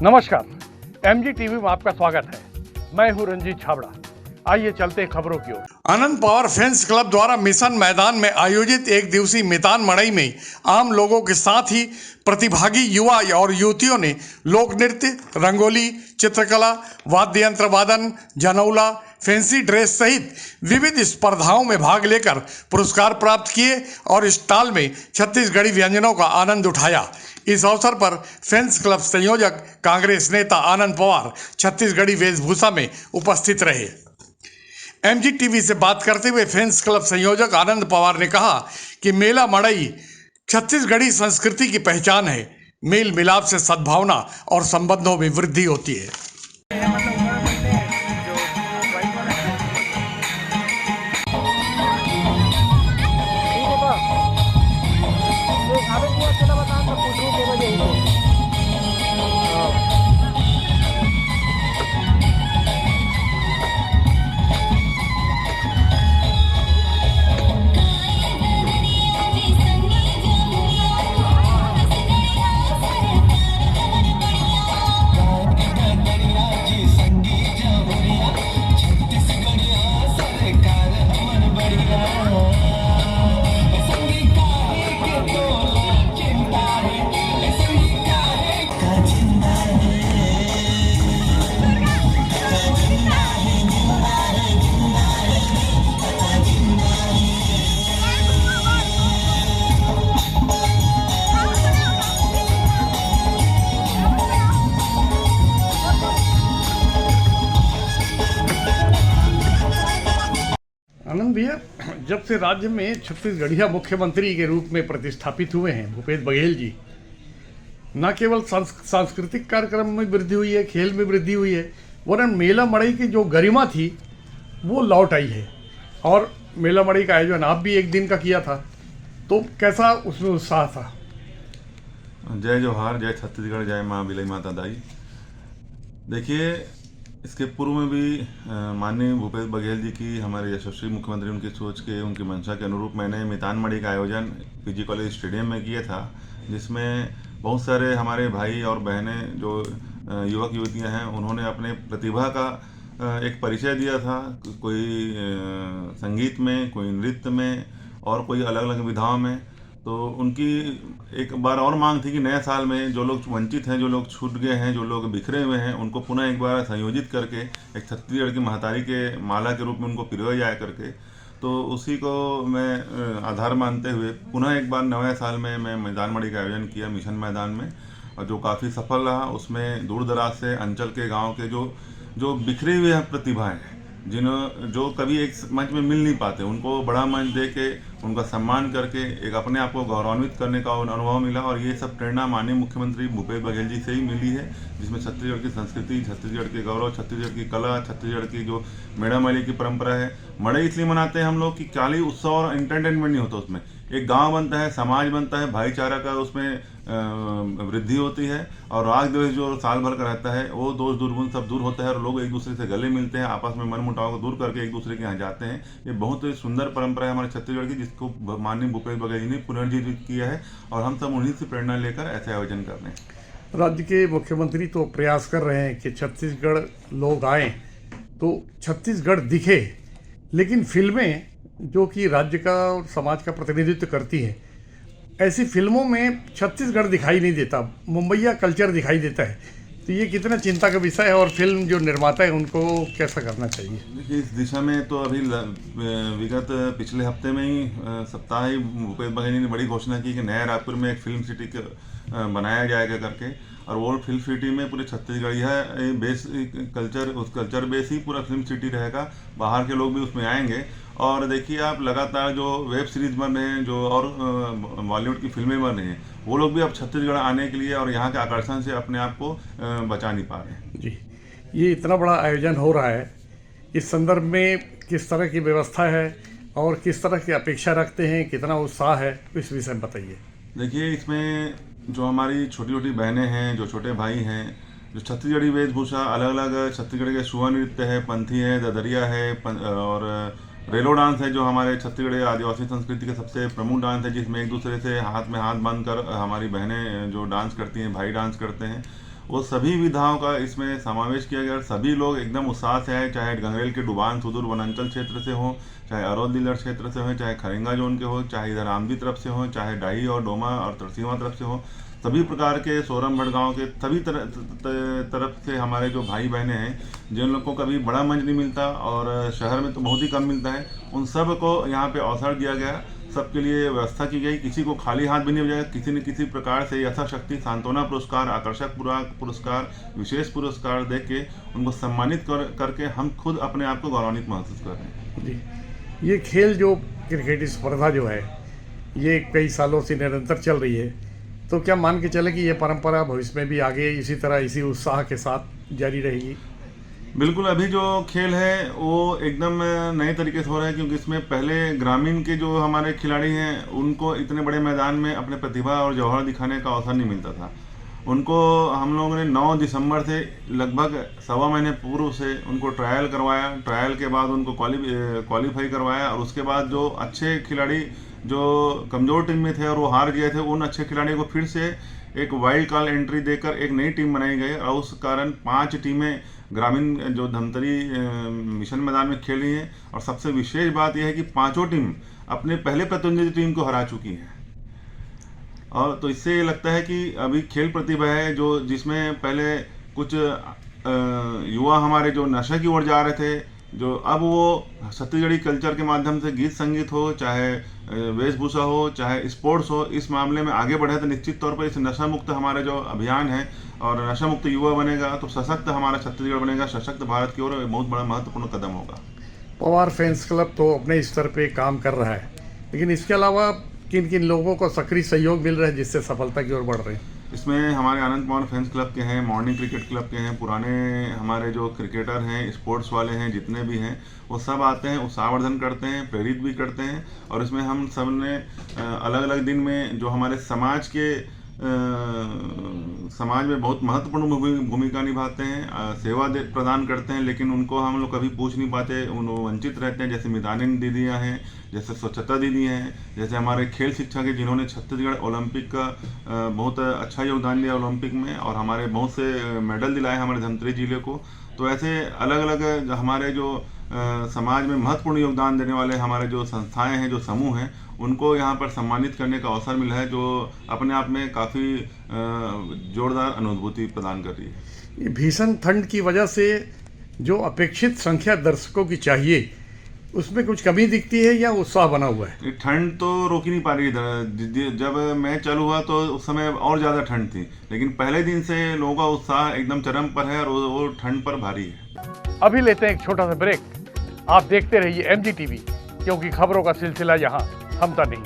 नमस्कार, MG TV में आपका स्वागत है। मैं हूं रंजीत छाबड़ा। आइए चलते खबरों की ओर। आनंद पवार फैंस क्लब द्वारा मिशन मैदान में आयोजित एक दिवसीय मितान मड़ई में आम लोगों के साथ ही प्रतिभागी युवा और युवतियों ने लोक नृत्य, रंगोली, चित्रकला, वाद्य यंत्र वादन, जनौला, फैंसी ड्रेस सहित विविध स्पर्धाओं में भाग लेकर पुरस्कार प्राप्त किए और स्टॉल में छत्तीसगढ़ी व्यंजनों का आनंद उठाया। इस अवसर पर फैंस क्लब संयोजक कांग्रेस नेता आनंद पवार छत्तीसगढ़ी वेशभूषा में उपस्थित रहे। एमजी टीवी से बात करते हुए फैंस क्लब संयोजक आनंद पवार ने कहा कि मेला मड़ई छत्तीसगढ़ी संस्कृति की पहचान है। मेल मिलाप से सद्भावना और संबंधों में वृद्धि होती है। आनंद भैया, जब से राज्य में छत्तीसगढ़िया मुख्यमंत्री के रूप में प्रतिष्ठापित हुए हैं भूपेश बघेल जी, न केवल सांस्कृतिक कार्यक्रम में वृद्धि हुई है, खेल में वृद्धि हुई है, वरन मेला मड़ई की जो गरिमा थी वो लौट आई है। और मेला मड़ई का आयोजन आप भी एक दिन का किया था, तो कैसा उसमें उत्साह था? जय जोहार, जय छत्तीसगढ़, जय माँ बिलई माता दाई। देखिए, इसके पूर्व में भी माननीय भूपेश बघेल जी की, हमारे यशस्वी मुख्यमंत्री, उनकी सोच के, उनकी मंशा के अनुरूप मैंने मितान मड़ई का आयोजन पीजी कॉलेज स्टेडियम में किया था, जिसमें बहुत सारे हमारे भाई और बहनें जो युवक युवतियां हैं, उन्होंने अपने प्रतिभा का एक परिचय दिया था। कोई संगीत में, कोई नृत्य में और कोई अलग अलग विधाओं में। तो उनकी एक बार और मांग थी कि नए साल में जो लोग वंचित हैं, जो लोग छूट गए हैं, जो लोग बिखरे हुए हैं, उनको पुनः एक बार संयोजित करके एक छत्तीसगढ़ की महतारी के माला के रूप में उनको पिरोया जाया करके। तो उसी को मैं आधार मानते हुए पुनः एक बार नए साल में मैं मैदान मड़ई का आयोजन किया मिशन मैदान में, और जो काफ़ी सफल रहा। उसमें दूर दराज से अंचल के गाँव के जो बिखरे हुए हैं प्रतिभाएँ, जो कभी एक मंच में मिल नहीं पाते, उनको बड़ा मंच दे के उनका सम्मान करके एक अपने आप को गौरवान्वित करने का अनुभव मिला। और ये सब प्रेरणा माननीय मुख्यमंत्री भूपेश बघेल जी से ही मिली है, जिसमें छत्तीसगढ़ की संस्कृति, छत्तीसगढ़ के गौरव, छत्तीसगढ़ की कला, छत्तीसगढ़ की जो मेड़ा मड़ई की परंपरा है। मड़ई इसलिए मनाते हैं हम लोग कि खाली उत्सव और एंटरटेनमेंट नहीं होता, उसमें एक गांव बनता है, समाज बनता है, भाईचारा का उसमें वृद्धि होती है, और राग द्वेष जो साल भर का रहता है वो दोष दुर्गुण सब दूर होता है, और लोग एक दूसरे से गले मिलते हैं, आपस में मन मुटाव को दूर करके एक दूसरे के यहाँ जाते हैं। ये बहुत ही सुंदर परंपरा है हमारे छत्तीसगढ़ की, जिसको माननीय भूपेश बघेल जी ने पुनर्जीवित किया है, और हम सब उन्हीं से प्रेरणा लेकर ऐसे आयोजन कर रहे हैं। राज्य के मुख्यमंत्री तो प्रयास कर रहे हैं कि छत्तीसगढ़ लोग आए तो छत्तीसगढ़ दिखे, लेकिन फिल्में जो कि राज्य का और समाज का प्रतिनिधित्व करती हैं, ऐसी फिल्मों में छत्तीसगढ़ दिखाई नहीं देता, मुंबईया कल्चर दिखाई देता है। तो ये कितना चिंता का विषय है, और फिल्म जो निर्माता है उनको कैसा करना चाहिए? देखिए, इस दिशा में तो अभी विगत पिछले हफ्ते में ही सप्ताह ही भूपेश बघेल जी ने बड़ी घोषणा की कि नया रायपुर में एक फिल्म सिटी बनाया जाएगा करके, और वो फिल्म सिटी में पूरे छत्तीसगढ़िया बेस कल्चर, उस कल्चर बेस ही पूरा फिल्म सिटी रहेगा। बाहर के लोग भी उसमें आएंगे। और देखिए, आप लगातार जो वेब सीरीज बन रहे हैं, जो और बॉलीवुड की फिल्में बन रही हैं, वो लोग भी अब छत्तीसगढ़ आने के लिए और यहाँ के आकर्षण से अपने आप को बचा नहीं पा रहे हैं। जी, ये इतना बड़ा आयोजन हो रहा है, इस संदर्भ में किस तरह की व्यवस्था है और किस तरह की अपेक्षा रखते हैं, कितना उत्साह है, इस विषय में बताइए। देखिए, इसमें जो हमारी छोटी छोटी बहनें हैं, जो छोटे भाई हैं, जो छत्तीसगढ़ी वेशभूषा, अलग अलग छत्तीसगढ़ के सुआ नृत्य है, पंथी है, ददरिया है, और रेलो डांस है, जो हमारे छत्तीसगढ़ आदिवासी संस्कृति का सबसे प्रमुख डांस है, जिसमें एक दूसरे से हाथ में हाथ बांध कर हमारी बहनें जो डांस करती हैं, भाई डांस करते हैं। वो सभी विधाओं का इसमें समावेश किया गया। सभी लोग एकदम उत्साह से आए, चाहे गंगरेल के डुबान सुदूर वनांचल क्षेत्र से हो, चाहे अरौद दिलर क्षेत्र से हो, चाहे खरेंगा जोन के हो, चाहे इधर आमदी तरफ से हो, चाहे डाही और डोमा और तरसीमा तरफ से हो, सभी प्रकार के सोरम भड़गांव के सभी तरफ से हमारे जो भाई बहनें हैं, जिन लोग को कभी बड़ा मंच नहीं मिलता और शहर में तो बहुत ही कम मिलता है, उन सब को यहाँ पे अवसर दिया गया। सबके लिए व्यवस्था की गई, किसी को खाली हाथ भी नहीं भेजा, किसी न किसी प्रकार से यथाशक्ति सांत्वना पुरस्कार, आकर्षक पुरस्कार, विशेष पुरस्कार दे के उनको सम्मानित करके हम खुद अपने आप को गौरवान्वित महसूस कर रहे हैं। जी, ये खेल जो क्रिकेट स्पर्धा जो है ये कई सालों से निरंतर चल रही है, तो क्या मान के चले कि ये परंपरा भविष्य में भी आगे इसी तरह इसी उत्साह के साथ जारी रहेगी? बिल्कुल, अभी जो खेल है वो एकदम नए तरीके से हो रहा है, क्योंकि इसमें पहले ग्रामीण के जो हमारे खिलाड़ी हैं उनको इतने बड़े मैदान में अपने प्रतिभा और जौहर दिखाने का अवसर नहीं मिलता था। उनको हम लोगों ने 9 दिसंबर से लगभग 1.25 महीने पूर्व से उनको ट्रायल करवाया। ट्रायल के बाद उनको क्वालिफाई करवाया और उसके बाद जो अच्छे खिलाड़ी जो कमज़ोर टीम में थे और वो हार गए थे, उन अच्छे खिलाड़ियों को फिर से एक वाइल्ड कार्ड एंट्री देकर एक नई टीम बनाई गई और उस कारण 5 टीमें ग्रामीण जो धमतरी मिशन मैदान में खेल रही हैं। और सबसे विशेष बात यह है कि 5 टीम अपने पहले प्रतिद्वंदी टीम को हरा चुकी हैं। और तो इससे ये लगता है कि अभी खेल प्रतिभा है जो जिसमें पहले कुछ युवा हमारे जो नशे की ओर जा रहे थे, जो अब वो छत्तीसगढ़ी कल्चर के माध्यम से गीत संगीत हो, चाहे वेशभूषा हो, चाहे स्पोर्ट्स हो, इस मामले में आगे बढ़े तो निश्चित तौर पर इस नशा मुक्त हमारे जो अभियान है और नशा मुक्त युवा बनेगा तो सशक्त हमारा छत्तीसगढ़ बनेगा, सशक्त भारत की ओर बहुत बड़ा महत्वपूर्ण कदम होगा। पवार फैंस क्लब तो अपने स्तर पे काम कर रहा है, लेकिन इसके अलावा किन किन लोगों को सक्रिय सहयोग मिल रहा है जिससे सफलता की ओर बढ़ रहे हैं? इसमें हमारे आनंद पवार फैंस क्लब के हैं, मॉर्निंग क्रिकेट क्लब के हैं, पुराने हमारे जो क्रिकेटर हैं, स्पोर्ट्स वाले हैं, जितने भी हैं वो सब आते हैं, उत्साहवर्धन करते हैं, प्रेरित भी करते हैं। और इसमें हम सब ने अलग अलग दिन में जो हमारे समाज में बहुत महत्वपूर्ण भूमिका निभाते हैं, सेवा प्रदान करते हैं, लेकिन उनको हम लोग कभी पूछ नहीं पाते, उन वंचित रहते हैं। जैसे मितानिन दीदियाँ हैं, जैसे स्वच्छता दीदी हैं, जैसे हमारे खेल शिक्षा के जिन्होंने छत्तीसगढ़ ओलंपिक का बहुत अच्छा योगदान दिया ओलंपिक में और हमारे बहुत से मेडल दिलाए हमारे धमतरी जिले को। तो ऐसे अलग अलग हमारे जो समाज में महत्वपूर्ण योगदान देने वाले हमारे जो संस्थाएं हैं, जो समूह हैं, उनको यहाँ पर सम्मानित करने का अवसर मिला है, जो अपने आप में काफ़ी जोरदार अनुभूति प्रदान कर रही है। ये भीषण ठंड की वजह से जो अपेक्षित संख्या दर्शकों की चाहिए उसमें कुछ कमी दिखती है या उत्साह बना हुआ है? ठंड तो रोक ही नहीं पा रही इधर। जब मैच चालू हुआ तो उस समय और ज़्यादा ठंड थी, लेकिन पहले दिन से लोगों का उत्साह एकदम चरम पर है और वो ठंड पर भारी है। अभी लेते हैं एक छोटा सा ब्रेक। आप देखते रहिए MG TV, क्योंकि खबरों का सिलसिला यहाँ थमता नहीं।